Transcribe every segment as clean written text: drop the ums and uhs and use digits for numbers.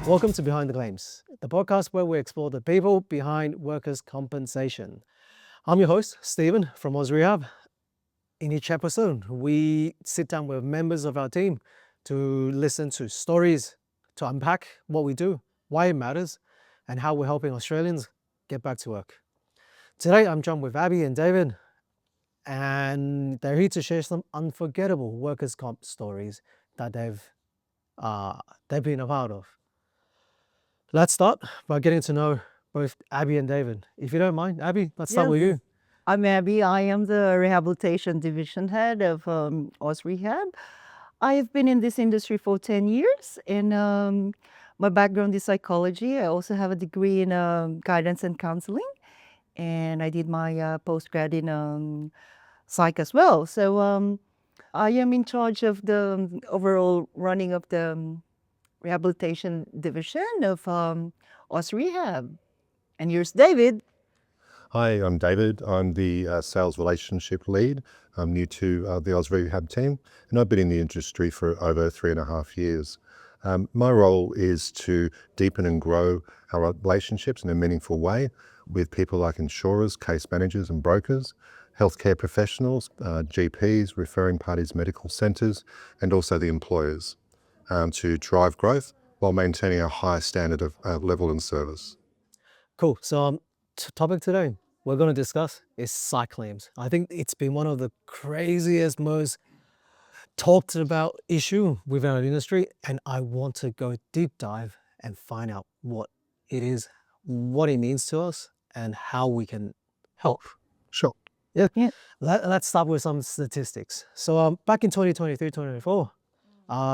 Welcome to Behind the Claims, the podcast where we explore the people behind workers' compensation. I'm your host, Stephen from AusRehab. In each episode, we sit down with members of our team to listen to stories, to unpack what we do, why it matters, and how we're helping Australians get back to work. Today, I'm joined with Abbie and David, and they're here to share some unforgettable workers' comp stories that they've been a part of. Let's start by getting to know both Abbie and David. If you don't mind, Abbie, let's start with you. I'm Abbie. I am the Rehabilitation Division Head of AusRehab. I have been in this industry for 10 years, and my background is psychology. I also have a degree in guidance and counseling, and I did my postgrad in Psych as well. So I am in charge of the overall running of the Rehabilitation Division of AusRehab. And here's David. Hi, I'm David. I'm the sales relationship lead. I'm new to the AusRehab team, and I've been in the industry for over 3.5 years. My role is to deepen and grow our relationships in a meaningful way with people like insurers, case managers and brokers, healthcare professionals, GPs, referring parties, medical centres, and also the employers to drive growth while maintaining a high standard of level and service. Cool. So topic today we're going to discuss is psych claims. I think it's been one of the craziest, most talked about issue within our industry, and I want to go deep dive and find out what it is, what it means to us, and how we can help. Sure. Yeah. Yeah. Let's start with some statistics. So back in 2023, 2024,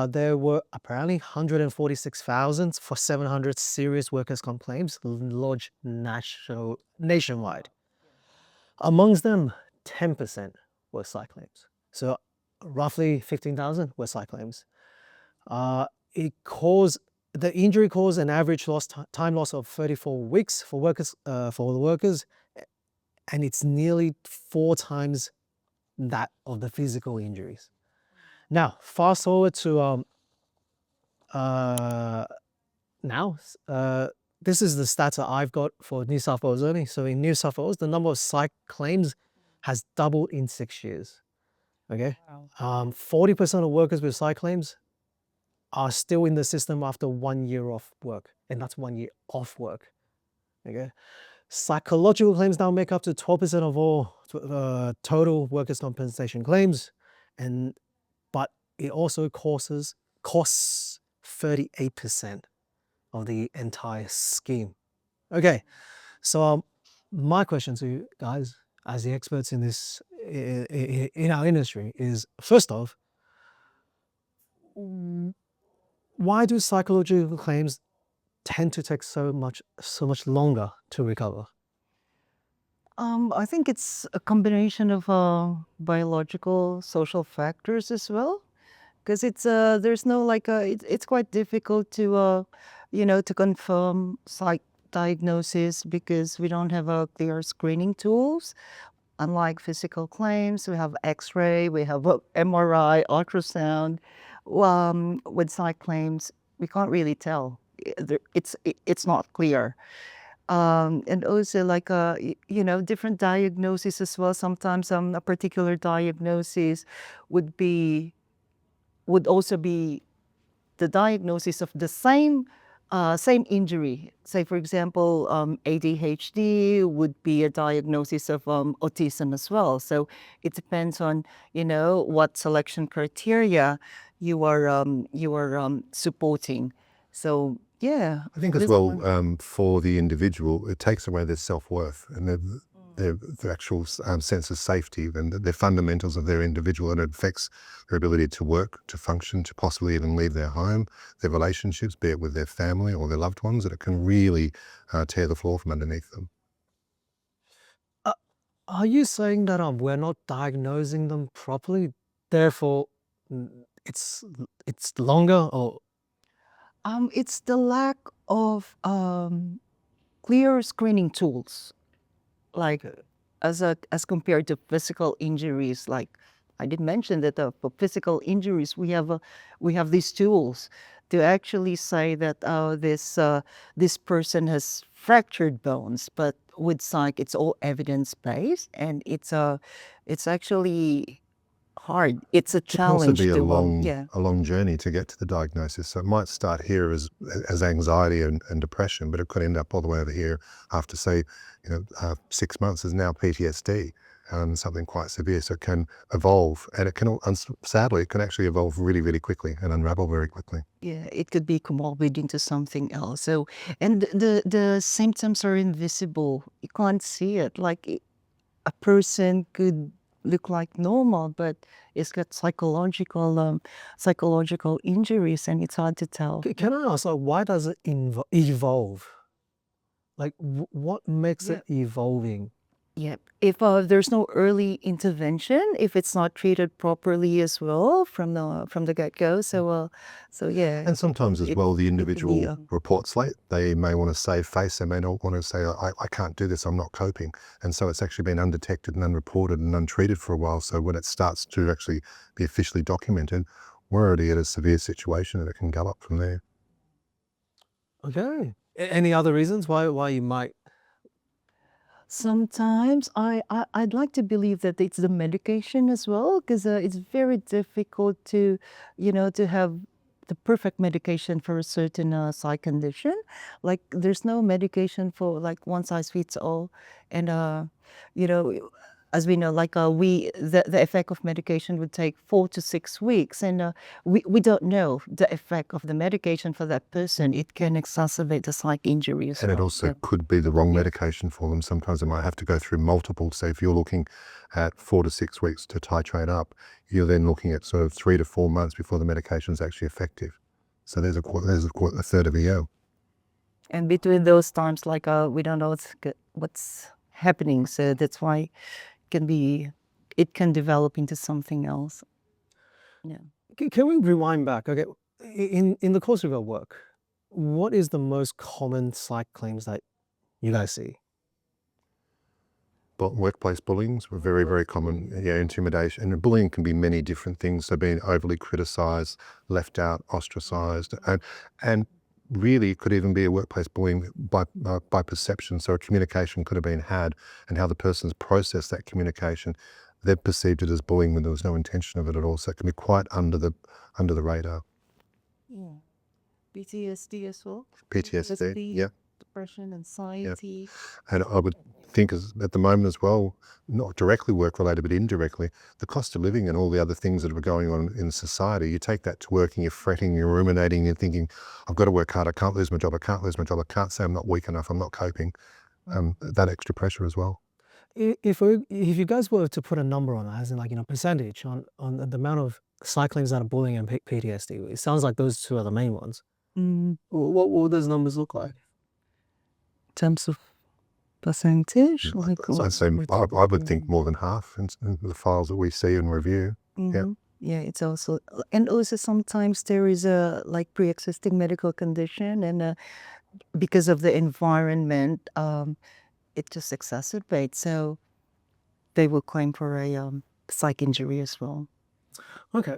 there were apparently 146,000 for 700 serious workers' comp claims lodged nationwide. Amongst them, 10% were psych claims. So roughly 15,000 were psych claims. The injury caused an average time loss of 34 weeks for the workers, and it's nearly 4 times that of the physical injuries. Now, fast forward to now. This is the stats that I've got for New South Wales only. So in New South Wales, the number of psych claims has doubled in 6 years. Okay, 40% of workers with psych claims are still in the system after 1 year off work, and that's 1 year off work. Okay, psychological claims now make up to 12% of all total workers' compensation claims, but it also costs 38% of the entire scheme. Okay, so my question to you guys, as the experts in this in our industry, is first off, why do psychological claims tend to take so much longer to recover? I think it's a combination of biological, social factors as well, because there's no it's quite difficult to to confirm psych diagnosis because we don't have a clear screening tools. Unlike physical claims, we have X-ray, we have MRI, ultrasound. With psych claims, we can't really tell. It's not clear. And also different diagnoses as well. Sometimes a particular diagnosis would also be the diagnosis of the same injury. Say, for example, ADHD would be a diagnosis of autism as well. So it depends on what selection criteria you are supporting. So yeah, I think as well, for the individual, it takes away their self-worth and their actual sense of safety and their fundamentals of their individual, and it affects their ability to work, to function, to possibly even leave their home, their relationships, be it with their family or their loved ones, that it can really tear the floor from underneath them. Are you saying that we're not diagnosing them properly, therefore it's longer, or it's the lack of clear screening tools, like as compared to physical injuries like I did mention that for physical injuries, we have these tools to actually say that this person has fractured bones, but with psych, it's all evidence based, and it's actually hard. It's a It can also challenge be to a long journey to get to the diagnosis. So it might start here as anxiety and depression, but it could end up all the way over here after, say, 6 months is now PTSD, something quite severe. So it can evolve, and it can, sadly, it can actually evolve really, really quickly and unravel very quickly. Yeah, it could be comorbid into something else. So, and the symptoms are invisible. You can't see it. Like a person could look like normal, but it's got psychological injuries, and it's hard to tell. Can I ask, like, why does it evolve? Like, what makes it evolving? Yeah, if there's no early intervention, if it's not treated properly as well from the get-go, so yeah. And sometimes as well, the individual reports late. They may want to save face. They may not want to say, I can't do this, I'm not coping. And so it's actually been undetected and unreported and untreated for a while. So when it starts to actually be officially documented, we're already at a severe situation and it can go up from there. Okay. Any other reasons why you might? Sometimes I'd like to believe that it's the medication as well, because it's very difficult to, to have the perfect medication for a certain psych condition. Like there's no medication for like one size fits all, and you know, as we know, like the effect of medication would take 4 to 6 weeks, and we don't know the effect of the medication for that person. It can exacerbate the psych injury as And it well. also could be the wrong medication for them. Sometimes they might have to go through multiple. So if you're looking at 4 to 6 weeks to titrate up, you're then looking at sort of 3 to 4 months before the medication is actually effective. So there's a third of a year. And between those times, like we don't know what's happening, so that's why it can develop into something else. Yeah. Can we rewind back? Okay, in the course of your work, what is the most common psych claims that you guys see? But workplace bullying were very, very common. Yeah, intimidation. And bullying can be many different things. So being overly criticized, left out, ostracized, and really it could even be a workplace bullying by perception. So a communication could have been had, and how the person's processed that communication, they've perceived it as bullying when there was no intention of it at all. So it can be quite under the radar. Yeah. PTSD as well. PTSD, yeah. Depression, anxiety. And I would think at the moment as well, not directly work related, but indirectly, the cost of living and all the other things that are going on in society, you take that to work and you're fretting, you're ruminating, you're thinking, I've got to work hard, I can't lose my job, I can't lose my job, I can't say I'm not weak enough, I'm not coping. That extra pressure as well. If you guys were to put a number on it, as in like, percentage on the amount of psych claims that are bullying and PTSD, it sounds like those two are the main ones. What would those numbers look like? In terms of percentage? I'd say I would think more than half in the files that we see and review. Yeah. Yeah, it's also, and also sometimes there is a like pre-existing medical condition, and because of the environment, it just exacerbates. So they will claim for a psych injury as well. Okay.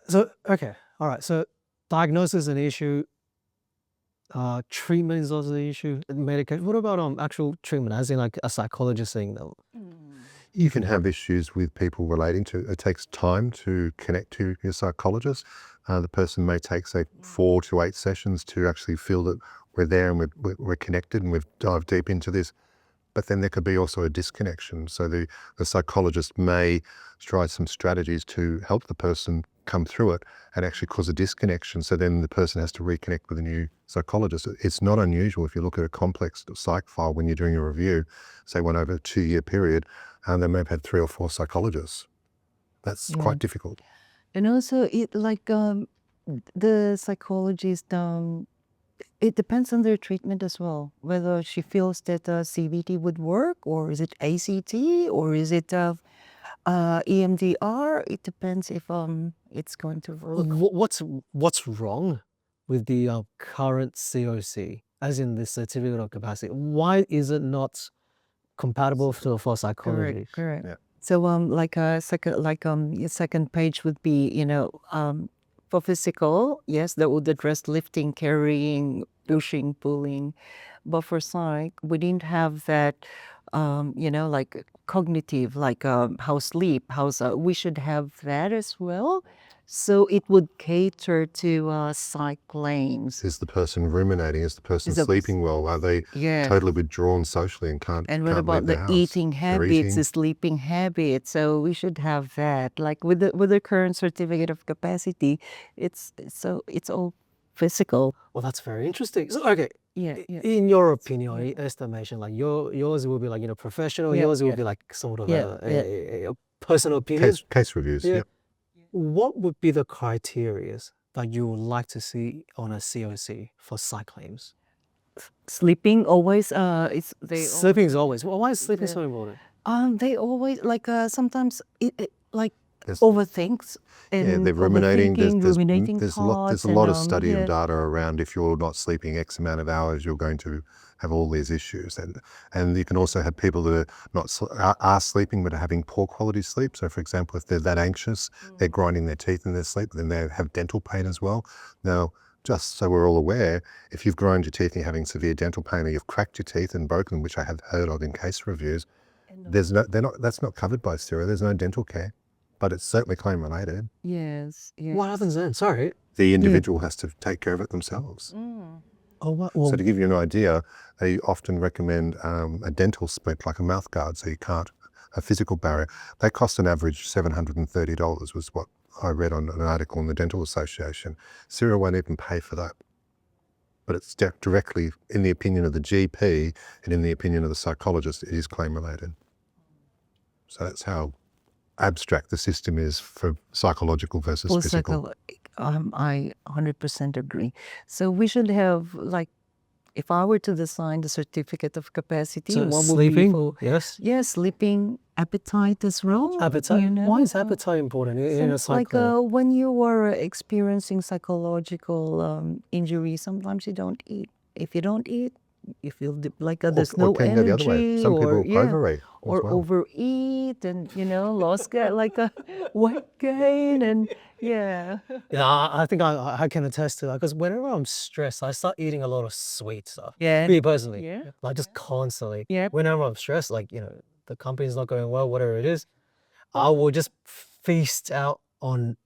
So, all right. So diagnosis is an issue. Treatment is also the issue. Medication. What about actual treatment, as in like a psychologist saying that? You can have issues with people relating to, it takes time to connect to your psychologist. The person may take, say, 4 to 8 sessions to actually feel that we're there and we're connected and we've dived deep into this. But then there could be also a disconnection. So the psychologist may try some strategies to help the person come through it and actually cause a disconnection. So then the person has to reconnect with a new psychologist. It's not unusual if you look at a complex psych file when you're doing a review, say one over a 2-year period, and they may have had 3 or 4 psychologists. That's quite difficult. And also it like the psychologist, it depends on their treatment as well, whether she feels that CBT would work, or is it ACT, or is it EMDR. It depends if it's going to work. What's wrong with the current COC, as in the certificate of capacity? Why is it not compatible for psychology? Correct. Yeah. So like a second page would be, for physical, yes, that would address lifting, carrying, pushing, pulling. But for psych, we didn't have that, like cognitive, like how sleep, we should have that as well. So it would cater to psych claims. Is the person ruminating? Is the person Is the- sleeping well? Are they Yeah. totally withdrawn socially and can't And what leave about the the house? eating They're habits, eating. the sleeping habits? So we should have that. Like with the current certificate of capacity, it's all physical. Well, that's very interesting. So, okay, Yeah, yeah. in your opinion or estimation, like yours will be like, professional, Yeah, yours will yeah. be like sort of Yeah, a personal opinion. Case reviews. Yeah. Yep. What would be the criteria that you would like to see on a COC for psych claims? Sleeping always. Sleeping is always. Well, why is sleeping so important? They always like sometimes it like There's- overthinks and Yeah, they're ruminating. overthinking, ruminating There's thoughts a lot of and, study yeah. and data around if you're not sleeping X amount of hours, you're going to have all these issues. And you can also have people that are not are sleeping but are having poor quality sleep. So, for example, if they're that anxious, they're grinding their teeth in their sleep, then they have dental pain as well. Now, just so we're all aware, if you've ground your teeth and you're having severe dental pain, or you've cracked your teeth and broken, which I have heard of in case reviews, that's not covered by CERA. There's no dental care, but it's certainly claim related. Yes. Yes. What happens then? Sorry. The individual has to take care of it themselves. Oh, what? Well, So to give you an idea, they often recommend a dental splint, like a mouth guard, so you can't, a physical barrier. They cost an average $730 was what I read on an article in the Dental Association. CERA won't even pay for that. But it's directly, in the opinion of the GP and in the opinion of the psychologist, it is claim related. So that's how abstract the system is for psychological versus Full physical. I 100% agree. So we should have, like, if I were to design the certificate of capacity, so what would be sleeping, for yes. sleeping, appetite as well. Appetite. you Why is know, appetite important in a Since, like cycle? when you are experiencing psychological injury, sometimes you don't eat. If you don't eat, you feel there's no Or can go the other way. energy, Some or people overeat as or well. overeat, and lost like a weight gain, and yeah. Yeah, I think I can attest to that because whenever I'm stressed, I start eating a lot of sweet stuff. Yeah. Me personally. Yeah. Like just constantly. Yeah. Whenever I'm stressed, like, the company's not going well, whatever it is, I will just feast out on,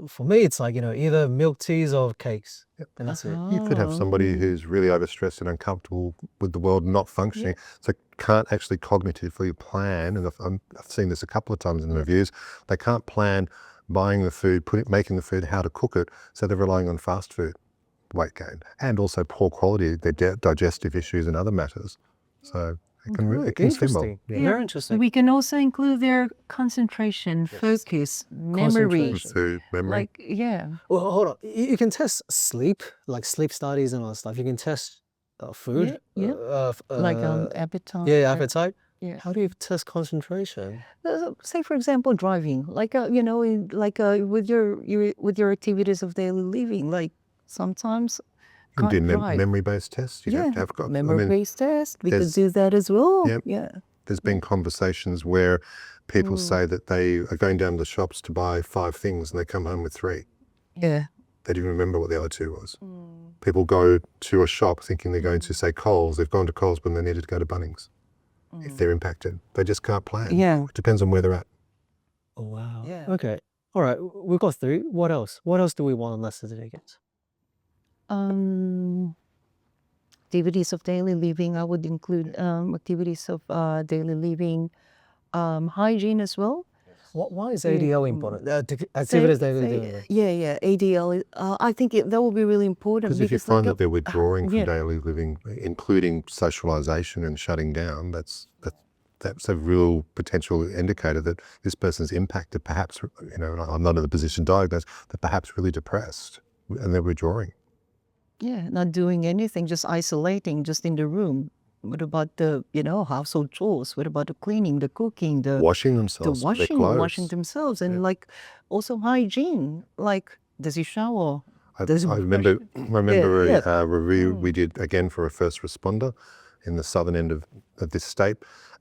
for me, it's like, either milk teas or cakes. And that's it. You could have somebody who's really overstressed and uncomfortable with the world, not functioning, so can't actually cognitively plan. And I've seen this a couple of times in the reviews. They can't plan buying the food, making the food, how to cook it. So they're relying on fast food, weight gain, and also poor quality, their digestive issues and other matters. So it can really steamroll. Interesting. Very interesting. We can also include their concentration, focus, memory. Concentration. Food, memory. Like, yeah. Well, hold on. You can test sleep, like sleep studies and all that stuff. You can test food. Yeah, like appetite. Yeah, appetite. Yeah. How do you test concentration? Say, for example, driving, like with your activities of daily living, like sometimes You can can't do drive. memory-based tests. You have to have memory-based test. We could there's- do that as well. Yep. Yeah. There's been conversations where people say that they are going down to the shops to buy 5 things and they come home with 3. Yeah. They didn't remember what the other 2 was. People go to a shop thinking they're going to, say, Coles. They've gone to Coles when they needed to go to Bunnings. If they're impacted, they just can't plan. Yeah. It depends on where they're at. Oh, wow. Yeah. Okay. All right. We've got 3. What else? What else do we want on that certificate? Activities of daily living. I would include activities of daily living, hygiene as well. Why is ADL important? Activities daily living. Yeah. ADL. I think that will be really important Because if you like find that they're withdrawing from yeah. daily living, including socialization and shutting down, that's a real potential indicator that this person's impacted, perhaps, I'm not in the position to diagnose, but perhaps really depressed, and they're withdrawing. Yeah, not doing anything, just isolating, just in the room. What about the, household chores? What about the cleaning, the cooking, the Washing themselves, their clothes. washing themselves, and like also hygiene. Like, does he shower? I Does he remember Yeah. a review we did again for a first responder in the southern end of this state,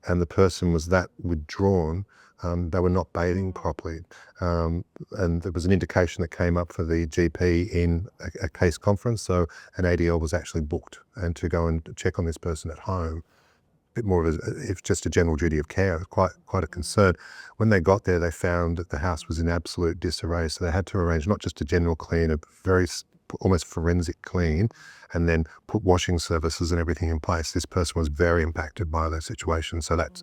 and the person was that withdrawn They were not bathing properly. And there was an indication that came up for the GP in a case conference. So an ADL was actually booked and to go and check on this person at home. Bit more of it's just a general duty of care, quite a concern. When they got there, they found that the house was in absolute disarray. So they had to arrange not just a general clean, a very almost forensic clean, and then put washing services and everything in place. This person was very impacted by that situation. So that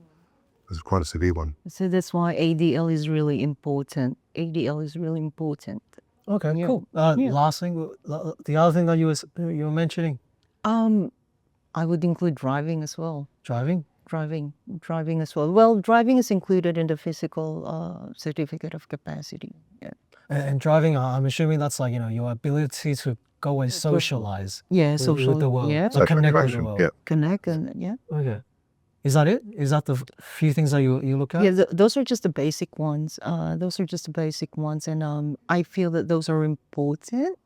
was quite a severe one. So that's why ADL is really important. ADL is really important. Okay, Yeah. cool. Yeah. Last thing, the other thing that you were mentioning, I would include driving as well. driving. Driving as well. Well, driving is included in the physical certificate of capacity. Yeah. And driving, I'm assuming that's like, your ability to go and socialize Yeah, with social. the world. Yeah, So connect with the Interaction, world. yeah. connect and yeah. Okay. Is that it? Is that the few things that you look at? Yeah, those are just the basic ones. And I feel that those are important.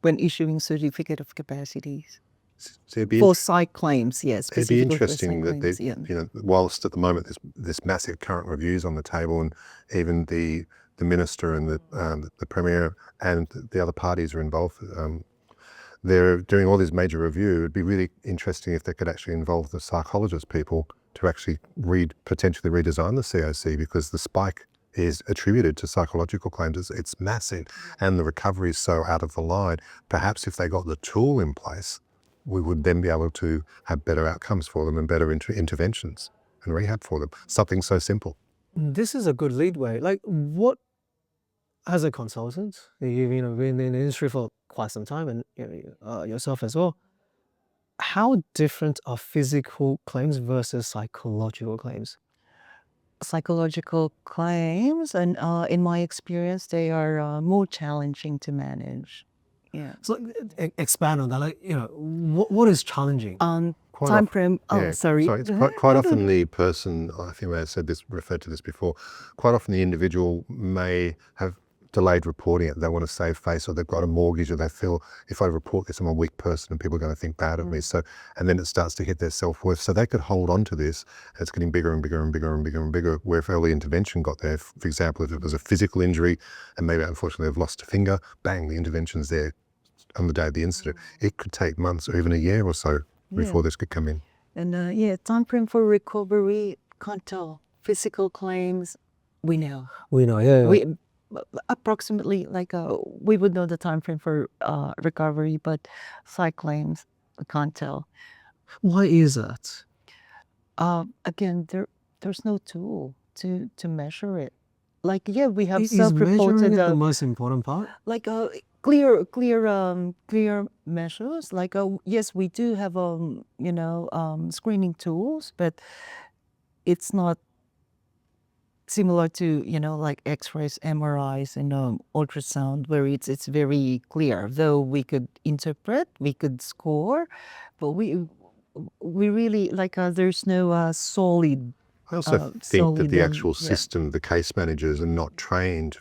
When issuing certificate of capacities So it'd be for psych claims, yes. It'd be specifically for interesting psych that claims, whilst at the moment there's this massive current reviews on the table, and even the minister and the premier and the other parties are involved. They're doing all this major review. It'd be really interesting if they could actually involve the psychologist people to actually potentially redesign the COC, because the spike is attributed to psychological claims. It's massive, and the recovery is so out of the line. Perhaps if they got the tool in place, we would then be able to have better outcomes for them and better interventions and rehab for them. Something so simple. This is a good leadway. Like, what, as a consultant, you've been in the industry for quite some time, and yourself as well. How different are physical claims versus psychological claims? Psychological claims, and in my experience, they are more challenging to manage. Yeah. So expand on that. Like, what is challenging? Quite Time often- frame. Oh, yeah, sorry. It's quite often the person, I think I said this, referred to this before, quite often the individual may have delayed reporting it. They want to save face, or they've got a mortgage, or they feel, if I report this, I'm a weak person and people are going to think bad of me. So, and then it starts to hit their self-worth. So they could hold on to this, and it's getting bigger and bigger and bigger and bigger and bigger, where if early intervention got there, for example, if it was a physical injury and maybe unfortunately they've lost a finger, bang, the intervention's there on the day of the incident. It could take months or even a year or so before this could come in. And time frame for recovery, can't tell. Physical claims, we know. We know, yeah. We approximately we would know the time frame for recovery, but psych claims, we can't tell. Why is that? Again, there's no tool to measure it. We have Is measuring self-reported it the most important part? clear measures. Yes, we do have screening tools, but it's not similar to X-rays, MRIs, and ultrasound, where it's very clear. Though we could interpret, we could score, but we really there's no solid. I also think that solid, the actual yeah. system, the case managers are not trained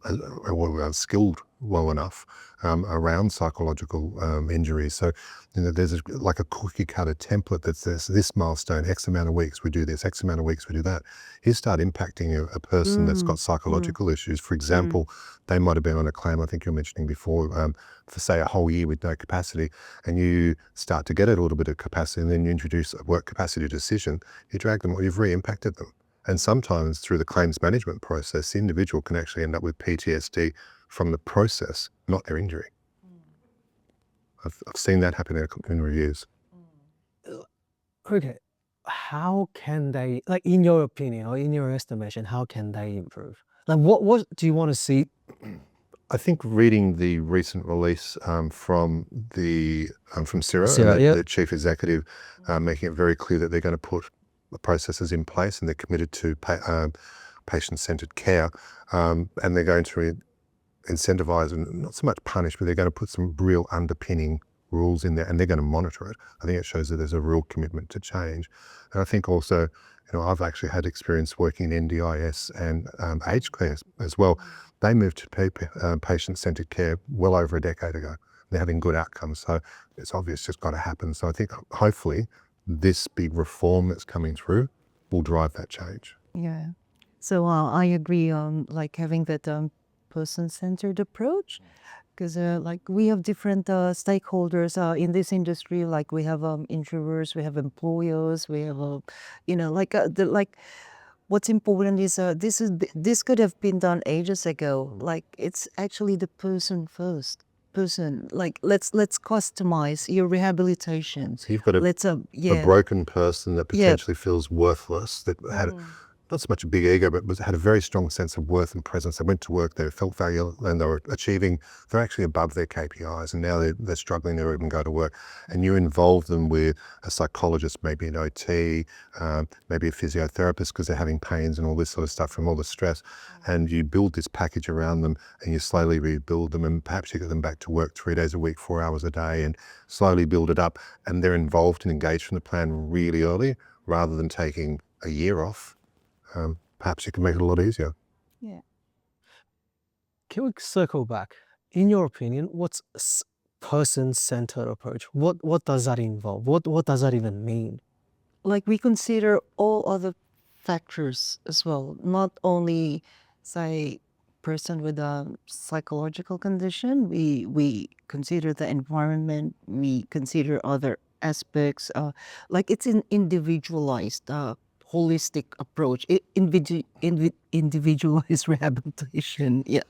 or skilled well enough around psychological injuries. So there's a cookie cutter template that says this milestone, X amount of weeks we do this, X amount of weeks we do that. You start impacting a person that's got psychological issues. For example, they might have been on a claim, I think you were mentioning before, for say a whole year with no capacity, and you start to get a little bit of capacity, and then you introduce a work capacity decision, you drag them, or you've re-impacted them. And sometimes through the claims management process, the individual can actually end up with PTSD from the process, not their injury. I've seen that happen in reviews. Okay, how can they, in your opinion or in your estimation, how can they improve? What do you want to see? I think reading the recent release from CIRA, CIRA, and yeah. the chief executive, making it very clear that they're going to put the processes in place and they're committed to patient-centered care, and they're going to incentivize and not so much punish, but they're going to put some real underpinning rules in there, and they're going to monitor it. I think it shows that there's a real commitment to change. And I think also, I've actually had experience working in NDIS and aged care as well. They moved to patient-centered care well over a decade ago. They're having good outcomes, so it's obvious it's got to happen. So I think hopefully this big reform that's coming through will drive that change. Yeah. So I agree on like having that person-centered approach, because like we have different stakeholders in this industry. Like we have insurers, we have employers, we have like what's important is this could have been done ages ago. Like it's actually the person first. Person, like let's customize your rehabilitation. So you've got a broken person that potentially feels worthless, that had not so much a big ego, but had a very strong sense of worth and presence. They went to work, they felt value, and they were achieving, they're actually above their KPIs, and now they're struggling to even go to work. And you involve them with a psychologist, maybe an OT, maybe a physiotherapist, because they're having pains and all this sort of stuff from all the stress. And you build this package around them, and you slowly rebuild them, and perhaps you get them back to work 3 days a week, 4 hours a day, and slowly build it up. And they're involved and engaged from the plan really early, rather than taking a year off. Perhaps you can make it a lot easier. Yeah. Can we circle back? In your opinion, what's person-centered approach? What does that involve? What does that even mean? Like we consider all other factors as well, not only say person with a psychological condition. We consider the environment, we consider other aspects, like it's an individualized holistic approach, individualized rehabilitation. Yeah.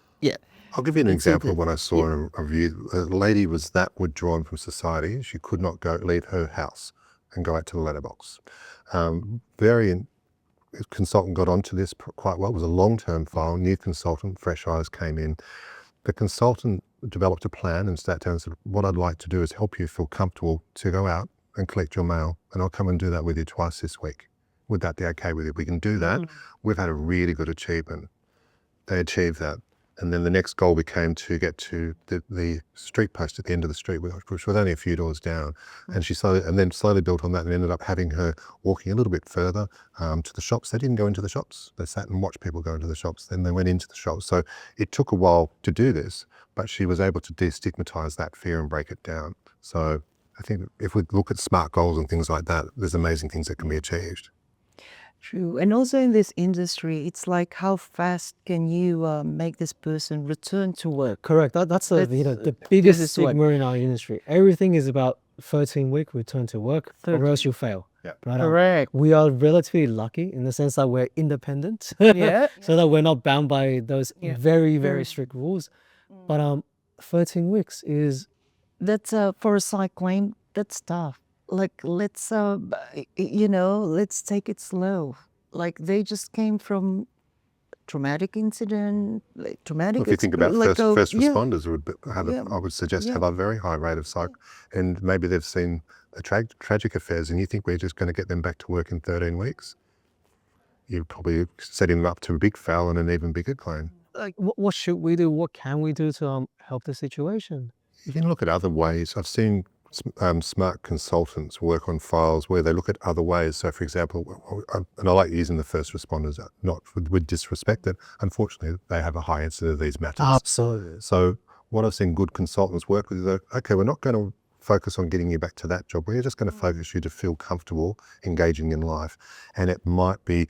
I'll give you an It's so example of good. what I saw in a review. A lady was that withdrawn from society. She could not leave her house and go out to the letterbox. Consultant got onto this quite well. It was a long-term file, new consultant, fresh eyes came in. The consultant developed a plan and sat down and said, what I'd like to do is help you feel comfortable to go out and collect your mail, and I'll come and do that with you twice this week. Would that be okay with you? We can do that. We've had a really good achievement. They achieved that. And then the next goal became to get to the street post at the end of the street, which was only a few doors down. And she slowly built on that, and ended up having her walking a little bit further to the shops. They didn't go into the shops. They sat and watched people go into the shops. Then they went into the shops. So it took a while to do this, but she was able to destigmatize that fear and break it down. So I think if we look at SMART goals and things like that, there's amazing things that can be achieved. True. And also in this industry, it's like how fast can you make this person return to work? Correct. That's the This biggest is what- stigma in our industry. Everything is about 13-week return to work, or else you fail. Yeah. Right? Correct. We are relatively lucky in the sense that we're independent, Yeah. so that we're not bound by those very, very strict rules. But 13 weeks is That's for a psych claim, that's tough. Like let's let's take it slow. Like they just came from traumatic incident, like traumatic. If you think about first responders, I would suggest Yeah. have a very high rate of psych, and maybe they've seen tragic affairs, and you think we're just going to get them back to work in 13 weeks. You're probably setting them up to a big fail and an even bigger claim. like, what should we do? What can we do to help the situation? You can look at other ways. I've seen smart consultants work on files where they look at other ways. So for example, and I like using the first responders, not with disrespect, that unfortunately they have a high incidence of these matters. Absolutely. So what I've seen good consultants work with is, okay, we're not going to focus on getting you back to that job. We're just going to focus you to feel comfortable engaging in life. And it might be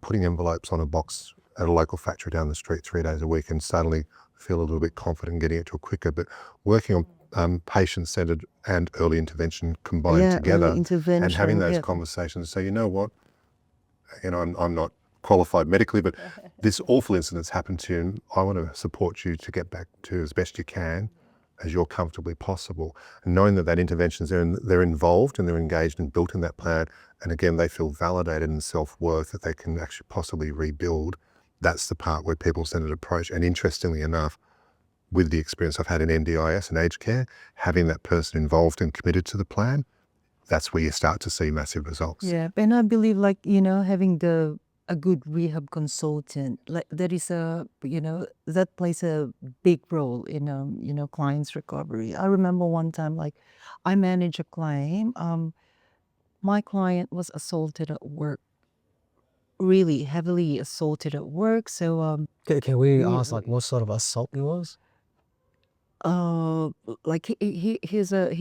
putting envelopes on a box at a local factory down the street 3 days a week, and suddenly feel a little bit confident getting it to a quicker. But working on patient-centered and early intervention combined together, and having those conversations. So you know what, I'm not qualified medically, but this awful incident's happened to you, and I want to support you to get back to as best you can, as you're comfortably possible. And knowing that intervention's there, and they're involved and they're engaged and built in that plan, and again, they feel validated in self-worth that they can actually possibly rebuild. That's the part where people-centered approach. And interestingly enough, with the experience I've had in NDIS and aged care, having that person involved and committed to the plan, that's where you start to see massive results. Yeah, and I believe having a good rehab consultant, like that is that plays a big role in clients' recovery. I remember one time, like I managed a claim. My client was assaulted at work, really heavily assaulted at work. So Can we ask, like, what sort of assault it was? like he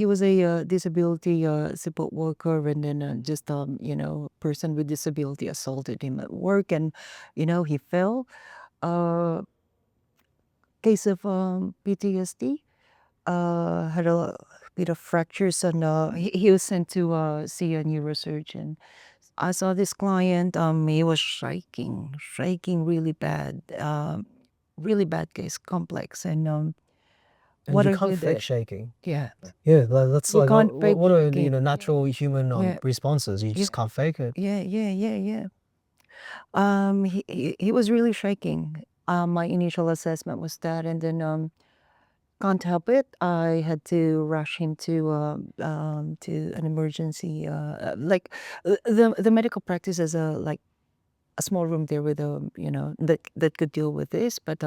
was a disability support worker, and then just person with disability assaulted him at work, and he fell. Case of PTSD. Had a bit of fractures, and he was sent to see a neurosurgeon. I saw this client. He was shaking really bad case, complex, and And what you I can't did, fake shaking. yeah, Yeah, that's you like can't fake what are the shaking. natural human Yeah. responses? You just can't fake it. Yeah. He was really shaking. My initial assessment was that, and then can't help it. I had to rush him to an emergency. The medical practice is a small room there with that could deal with this. But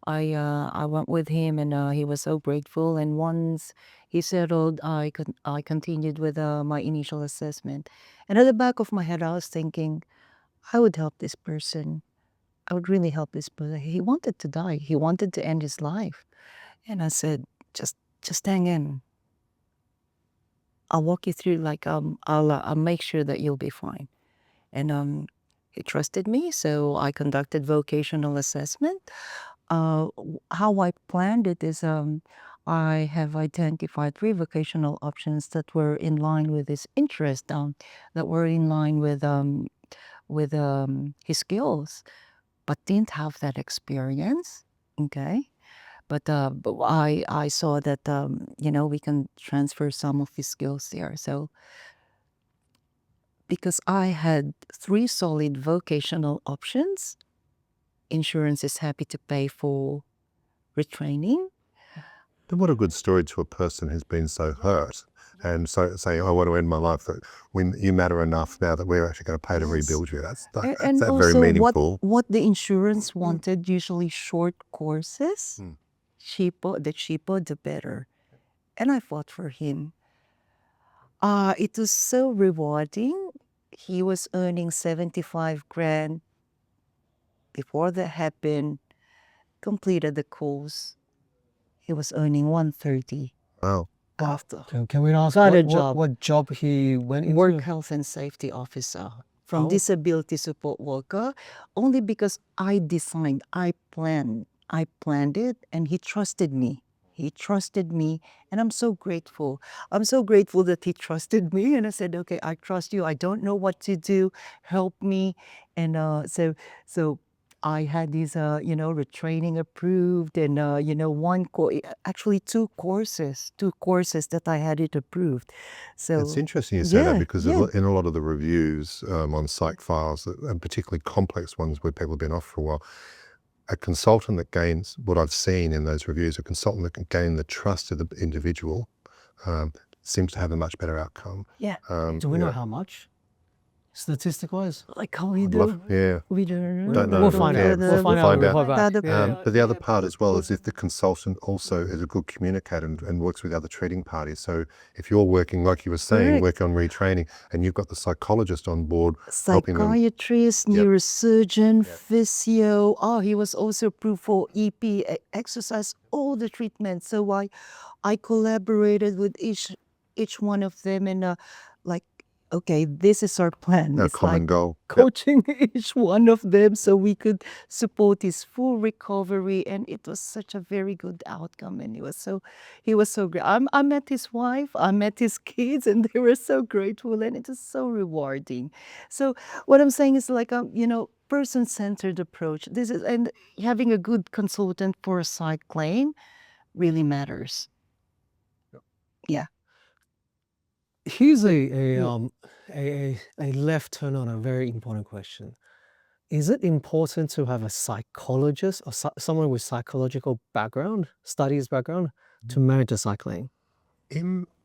I went with him, and he was so grateful. And once he settled, I continued with my initial assessment. And at the back of my head, I was thinking, I would help this person. I would really help this person. He wanted to die. He wanted to end his life. And I said, just hang in. I'll walk you through. I'll make sure that you'll be fine. And he trusted me, so I conducted vocational assessment. How I planned it is, I have identified 3 vocational options that were in line with his interest, that were in line with his skills, but didn't have that experience. Okay. But I saw that we can transfer some of his skills there. So because I had 3 solid vocational options, insurance is happy to pay for retraining. And what a good story to a person who's been so hurt and so saying, I want to end my life. That when you matter enough now that we're actually going to pay to rebuild you. That's And very also meaningful. what the insurance wanted, usually short courses, the cheaper, the better. And I fought for him. It was so rewarding. He was earning 75 grand before that happened, completed the course. He was earning 130 Wow. after. Can we ask Got a what, job. what job he went into? Work health and safety officer from Oh. disability support worker, only because I planned it, and he trusted me. He trusted me, and I'm so grateful. I'm so grateful that he trusted me, and I said, okay, I trust you. I don't know what to do. Help me. And so I had these, retraining approved, and, actually 2 courses that I had it approved. So It's interesting you say that, because yeah. in a lot of the reviews on psych files, and particularly complex ones where people have been off for a while, a consultant that gains, what I've seen in those reviews, a consultant that can gain the trust of the individual seems to have a much better outcome. Yeah. Do we know how much? Statistic-wise? Like how we do. Yeah. We don't know. Don't know. We'll find out. Yeah, We'll find out. We'll find out. back. Yeah. But the other part as well is if the consultant also is a good communicator and works with other treating parties. So if you're working, like you were saying, Correct. work on retraining, and you've got the psychologist on board helping them. Psychiatrist, neurosurgeon, physio. Oh, he was also approved for EP, exercise, all the treatments. So I collaborated with each one of them, and okay, this is our plan. A It's common like goal. coaching each one of them so we could support his full recovery, and it was such a very good outcome. And he was so great. I met his wife, I met his kids, and they were so grateful, and it was so rewarding. So what I'm saying is person-centered approach. And having a good consultant for a psych claim really matters. Yeah. Here's a left turn on a very important question. Is it important to have a psychologist or someone with psychological background, studies background, to manage a psych claim?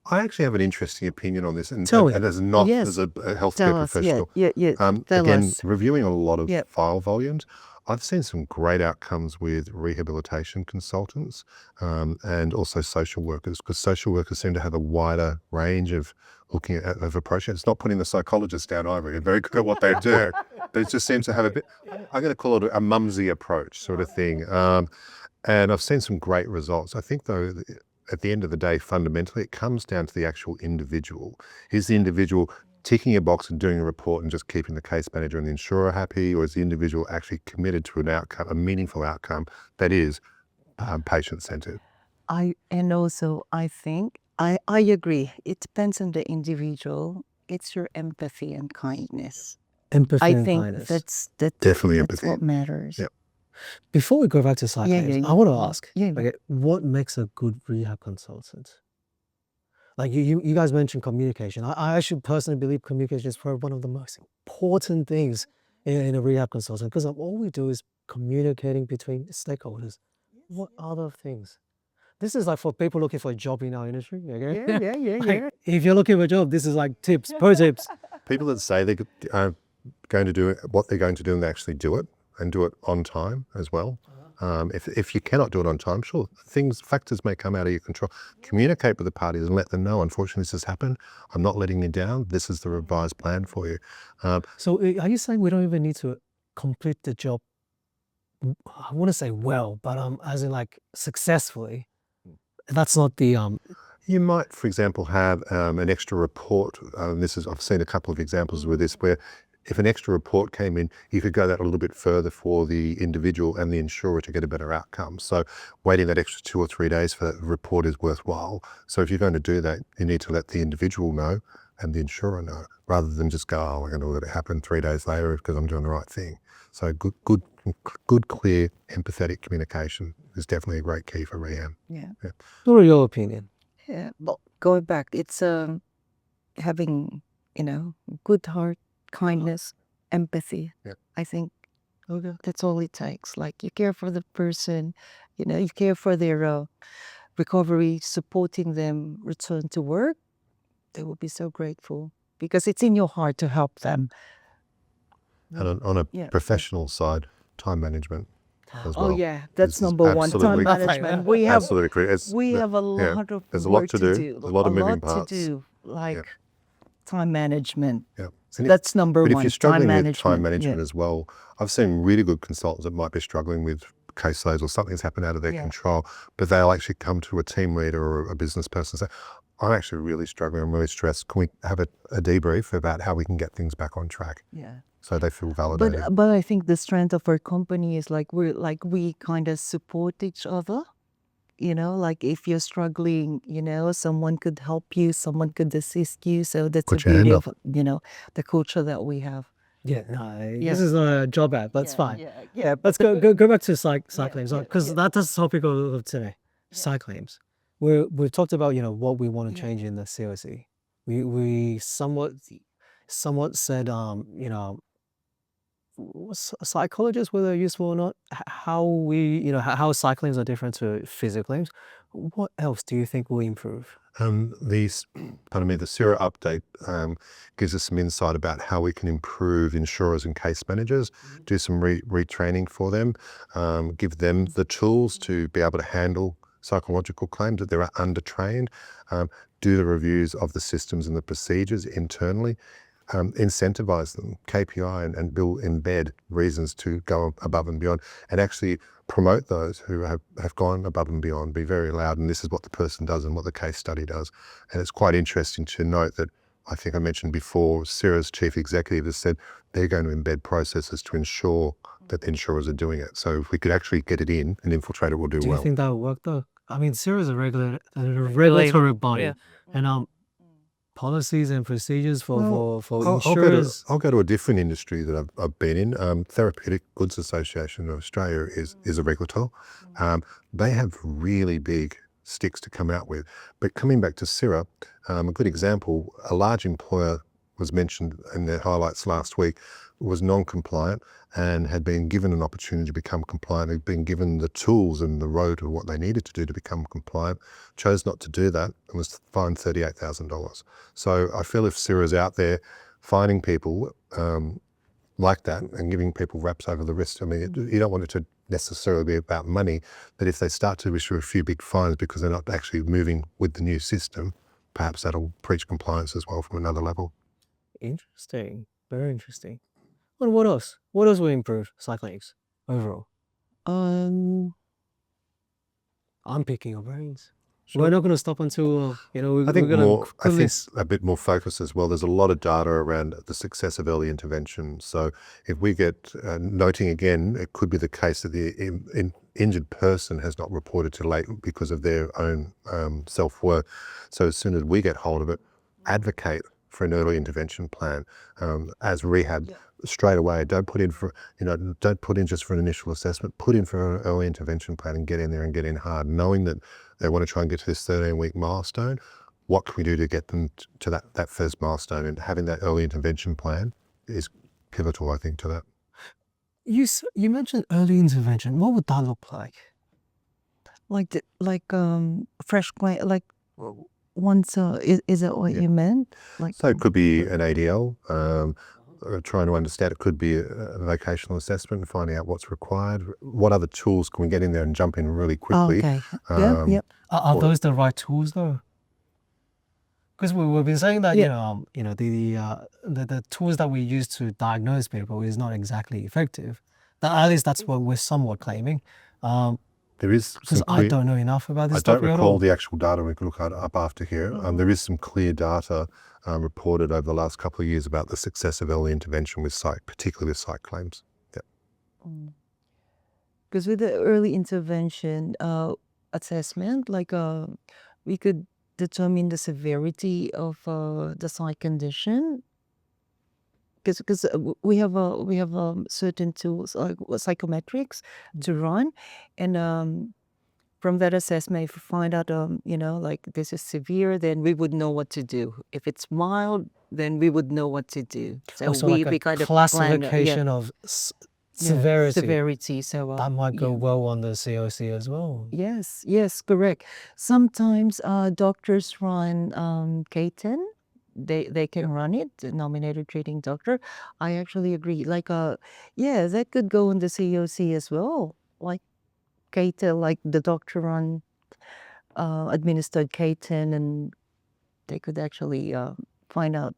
I actually have an interesting opinion on this, and as Yes. as a healthcare Tell us. professional. Yeah. Tell Again, us. reviewing a lot of file volumes, I've seen some great outcomes with rehabilitation consultants and also social workers, because social workers seem to have a wider range of looking at of approaches. It's not putting the psychologists down either. They're very good at what they do, but it just seems to have a bit, I'm going to call it a mumsy approach sort of thing. And I've seen some great results. I think though, at the end of the day, fundamentally, it comes down to the actual individual. Is the individual ticking a box and doing a report and just keeping the case manager and the insurer happy, or is the individual actually committed to an outcome, a meaningful outcome that is patient-centered? I think I agree. It depends on the individual. It's your empathy and kindness. Empathy I and think kindness. Definitely that's empathy. what matters. Yep. Before we go back to psych Yeah, claims, yeah, I want to yeah. ask, Yeah. okay, what makes a good rehab consultant? Like you guys mentioned communication. I actually personally believe communication is probably one of the most important things in a rehab consultant, because all we do is communicating between stakeholders. What other things? This is like for people looking for a job in our industry. Okay? Yeah. If you're looking for a job, this is like tips, pro tips. People that say they're going to do what they're going to do and they actually do it, and do it on time as well. If you cannot do it on time, sure, factors may come out of your control. Communicate with the parties and let them know, unfortunately, this has happened. I'm not letting you down. This is the revised plan for you. So are you saying we don't even need to complete the job, I want to say well, but as in like successfully? That's not the You might, for example, have an extra report. I've seen a couple of examples with this, where if an extra report came in, you could go that a little bit further for the individual and the insurer to get a better outcome. So waiting that extra 2 or 3 days for that report is worthwhile. So if you're going to do that, you need to let the individual know and the insurer know, rather than just go, oh, we're going to let it happen 3 days later because I'm doing the right thing. So good, clear, empathetic communication is definitely a great key for rehab. Yeah. what are your opinion? Yeah. But going back, it's having, good heart, kindness, empathy. Yeah. I think Okay. that's all it takes. Like, you care for the person, you care for their recovery, supporting them return to work. They will be so grateful because it's in your heart to help them. And on a Yeah. professional side, time management as well. Oh yeah, that's This is number one. Time absolutely- management. We have Absolutely correct. we have a lot of there's a lot work to do. There's a lot of moving parts. to do, like time management. Yeah. And That's number But one. if you're struggling time with management. time management as well, I've seen really good consultants that might be struggling with caseloads or something's happened out of their control, but they'll actually come to a team leader or a business person and say, I'm actually really struggling, I'm really stressed. Can we have a debrief about how we can get things back on track? Yeah. So they feel validated. But I think the strength of our company is we kind of support each other. Like if you're struggling, someone could help you, someone could assist you. So that's Put the your hand beauty of the culture that we have. Yeah, no, this is not a job ad, but it's fine. Yeah. Let's go back to psych claims, yeah, because that's the topic of today. Psych claims. We've talked about what we want to change in the COC. We somewhat said psychologists, whether useful or not, how how psych claims are different to physio claims. What else do you think will improve? The CIRA update gives us some insight about how we can improve insurers and case managers, do some retraining for them, give them the tools to be able to handle psychological claims that they're undertrained, do the reviews of the systems and the procedures internally, incentivize them, KPI, and embed reasons to go above and beyond, and actually promote those who have gone above and beyond, be very loud, and this is what the person does and what the case study does. And it's quite interesting to note that, I think I mentioned before, CIRA's chief executive has said they're going to embed processes to ensure that the insurers are doing it. So if we could actually get it in and infiltrate it, we'll do Do well. you think that will work though? I mean, CIRA is a regulatory body, and policies and procedures for insurers. I'll go to a different industry that I've been in. Therapeutic Goods Association of Australia is a regulator. They have really big sticks to come out with. But coming back to CIRA, a good example, a large employer was mentioned in their highlights last week, was non-compliant and had been given an opportunity to become compliant, had been given the tools and the road of what they needed to do to become compliant, chose not to do that and was fined $38,000. So I feel if CIRA's out there finding people, like that and giving people wraps over the wrist. I mean, you don't want it to necessarily be about money, but if they start to issue a few big fines because they're not actually moving with the new system, perhaps that'll preach compliance as well from another level. Interesting. Very interesting. What else? What else will improve psych claims overall? Um, I'm picking your brains. Sure. We're not going to stop until, we're I think going more, to I think a bit more focus as well. There's a lot of data around the success of early intervention. So if we get noting again, it could be the case that the injured person has not reported to late because of their own self-worth. So as soon as we get hold of it, advocate for an early intervention plan as rehab straight away. Don't put in for, don't put in just for an initial assessment, put in for an early intervention plan and get in there and get in hard, knowing that they want to try and get to this 13-week milestone. What can we do to get them to that first milestone? And having that early intervention plan is pivotal, I think, to that. You mentioned early intervention. What would that look like? fresh claim, like once, is that what you meant? Like, So it could be an ADL, trying to understand, it could be a vocational assessment, finding out what's required. What other tools can we get in there and jump in really quickly? okay. Yeah, yep. Are Or- those the right tools though? Because we've been saying that Yeah. the tools that we use to diagnose people is not exactly effective. At least that's what we're somewhat claiming. There is Because some I clear, don't know enough about this I don't topic at recall all. the actual data. We can look up after here. There is some clear data reported over the last couple of years about the success of early intervention with psych, particularly with psych claims. Because with the early intervention assessment, we could determine the severity of the psych condition. Because we have certain tools like psychometrics to run, and from that assessment, if we find out like this is severe, then we would know what to do. If it's mild, then we would know what to do. So Also, we, like a we kind of plan, classification of severity. severity. So That might go well on the COC as well. yes, correct. Sometimes doctors run K10. They can run it, the nominated treating doctor. I actually agree. That could go in the COC as well. Like K10, like the doctor run administered K10, and they could actually find out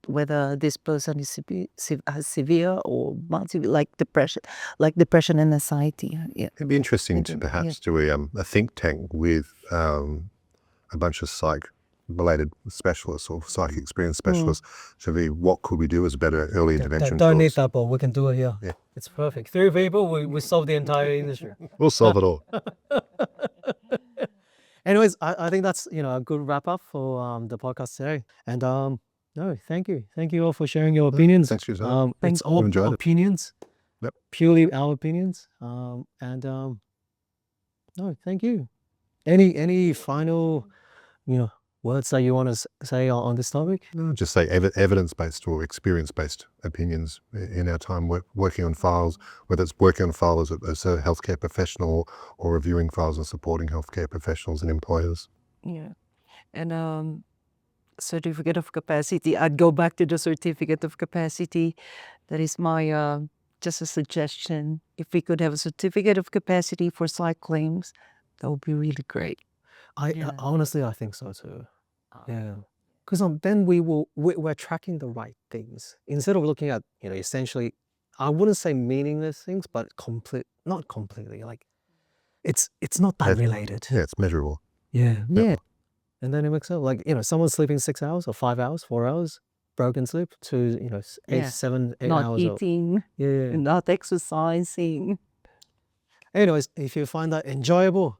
whether this person is has severe or mild severe, like depression and anxiety. Yeah. It'd be interesting to Yeah. perhaps do a think tank with a bunch of psych-related specialists or psych experience specialists to be what could we do as a better early intervention Don't need tools. that, but we can do it here. Yeah. It's perfect. 3 people, we solve the entire industry. We'll solve it all. Anyways, I think that's a good wrap up for the podcast today. And no, thank you all for sharing your opinions. Thanks for your time. It's all Enjoyed it. opinions. Yep. Purely our opinions. No, thank you. Any final words that you want to say on this topic? No, just say evidence-based or experience-based opinions in our time working on files, whether it's working on files as a healthcare professional or reviewing files and supporting healthcare professionals and employers. Yeah. And certificate of capacity, I'd go back to the certificate of capacity. That is my just a suggestion. If we could have a certificate of capacity for psych claims, that would be really great. Honestly, I think so too. Yeah, because then we're tracking the right things instead of looking at essentially, I wouldn't say meaningless things, but not completely. Like it's not that related. Yeah, it's measurable. Yeah. Yeah. And then it makes sense. Like someone's sleeping 6 hours or 5 hours, 4 hours, broken sleep to 8, 7, 8 Not hours. eating, Yeah. not exercising. Anyways, if you find that enjoyable,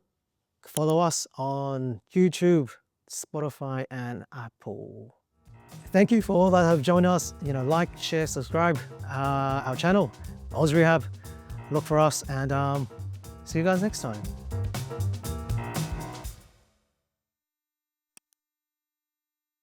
follow us on YouTube, Spotify, and Apple. Thank you for all that have joined us. Like, share, subscribe our channel, AusRehab. Look for us, and see you guys next time.